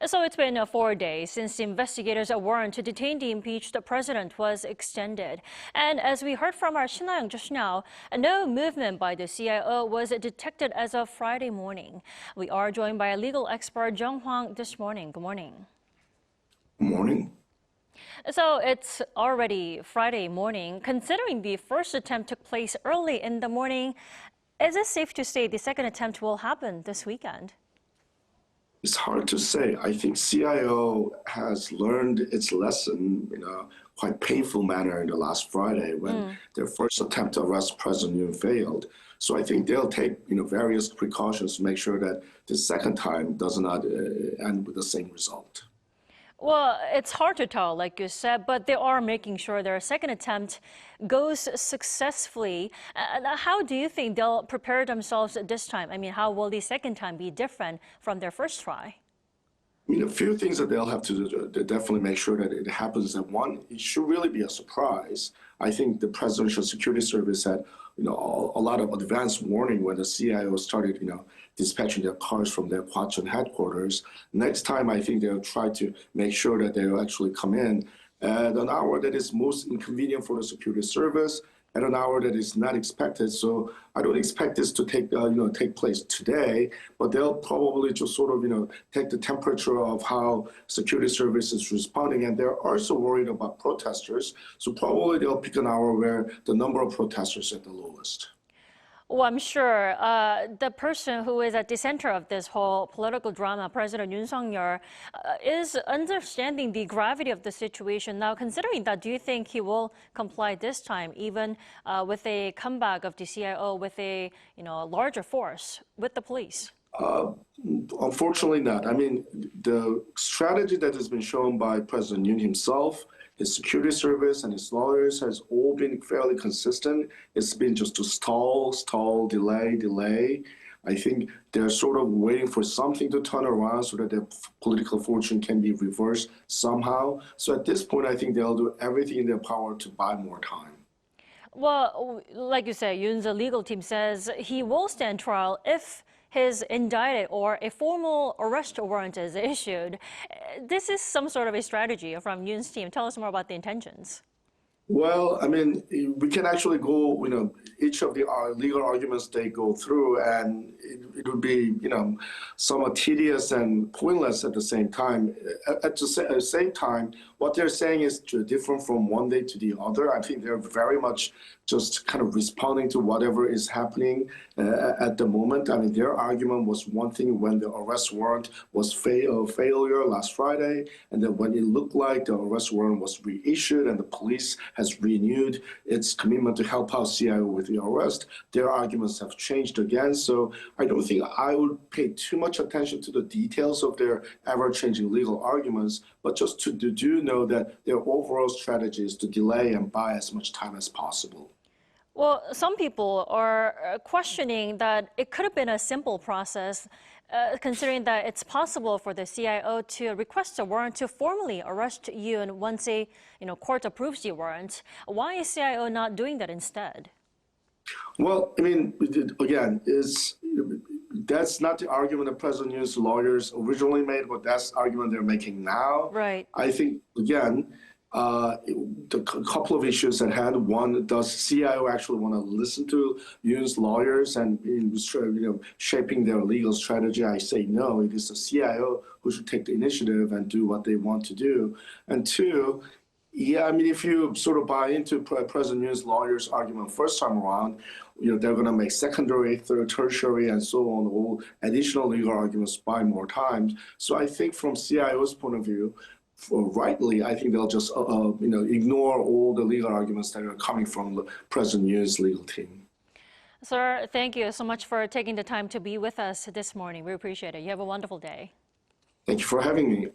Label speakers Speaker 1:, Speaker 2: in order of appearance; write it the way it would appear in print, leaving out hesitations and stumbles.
Speaker 1: So it's been 4 days since the investigators' warrant to detain the impeached president was extended. And as we heard from our Shin Ha-young just now, no movement by the CIO was detected as of Friday morning. We are joined by a legal expert, Joung Hwang, this morning. Good morning.
Speaker 2: Good morning.
Speaker 1: So it's already Friday morning. Considering the first attempt took place early in the morning, is it safe to say the second attempt will happen this weekend?
Speaker 2: It's hard to say. I think CIO has learned its lesson in a quite painful manner in the last Friday when their first attempt to arrest President Yoon failed. So I think they'll take various precautions to make sure that the second time does not end with the same result.
Speaker 1: Well, it's hard to tell, like you said, but they are making sure their second attempt goes successfully. How do you think they'll prepare themselves this time? I mean, how will the second time be different from their first try?
Speaker 2: A few things that they'll have to do to definitely make sure that it happens. And one, it should really be a surprise. I think the Presidential Security Service had, a lot of advance warning when the CIO started, dispatching their cars from their Hwacheon headquarters. Next time, I think they'll try to make sure that they'll actually come in at an hour that is most inconvenient for the security service, at an hour that is not expected. So I don't expect this to take place today, but they'll probably just sort of, take the temperature of how security service is responding. And they're also worried about protesters. So probably they'll pick an hour where the number of protesters is at the lowest.
Speaker 1: Well, I'm sure the person who is at the center of this whole political drama, President Yoon Suk-yeol, is understanding the gravity of the situation. Now, considering that, do you think he will comply this time, even with a comeback of the CIO with a larger force with the police?
Speaker 2: Unfortunately not. I mean, the strategy that has been shown by President Yoon himself, his security service, and his lawyers has all been fairly consistent. It's been just to stall, delay. I think they're sort of waiting for something to turn around so that their political fortune can be reversed somehow. So at this point, I think they'll do everything in their power to buy more time.
Speaker 1: Well, like you said, Yoon's legal team says he will stand trial if his indicted or a formal arrest warrant is issued. This is some sort of a strategy from Yoon's team. Tell us more about the intentions.
Speaker 2: Well, I mean, we can actually go, each of the legal arguments they go through, and it would be, somewhat tedious and pointless at the same time. At the same time, what they're saying is different from one day to the other. I think they're very much just kind of responding to whatever is happening at the moment. I mean, their argument was one thing when the arrest warrant was failure last Friday, and then when it looked like the arrest warrant was reissued and the police has renewed its commitment to help out CIO with the arrest, their arguments have changed again. So I don't think I would pay too much attention to the details of their ever-changing legal arguments, but just to do know that their overall strategy is to delay and buy as much time as possible.
Speaker 1: Well, some people are questioning that it could have been a simple process, considering that it's possible for the CIO to request a warrant to formally arrest Yoon once a court approves the warrant. Why is CIO not doing that instead?
Speaker 2: Well, I mean, again, that's not the argument that President Yoon's lawyers originally made, but that's the argument they're making now.
Speaker 1: Right.
Speaker 2: I think, again, the couple of issues at hand. One, does CIO actually want to listen to Yoon's lawyers and shaping their legal strategy? I say no. It is the CIO who should take the initiative and do what they want to do. And two, yeah, I mean, if you sort of buy into President Yoon's lawyers' argument first time around, they're going to make secondary, tertiary, and so on, all additional legal arguments by more times. So I think from CIO's point of view, rightly, I think they'll just ignore all the legal arguments that are coming from President Yoon's legal team.
Speaker 1: Sir, thank you so much for taking the time to be with us this morning. We appreciate it. You have a wonderful day.
Speaker 2: Thank you for having me.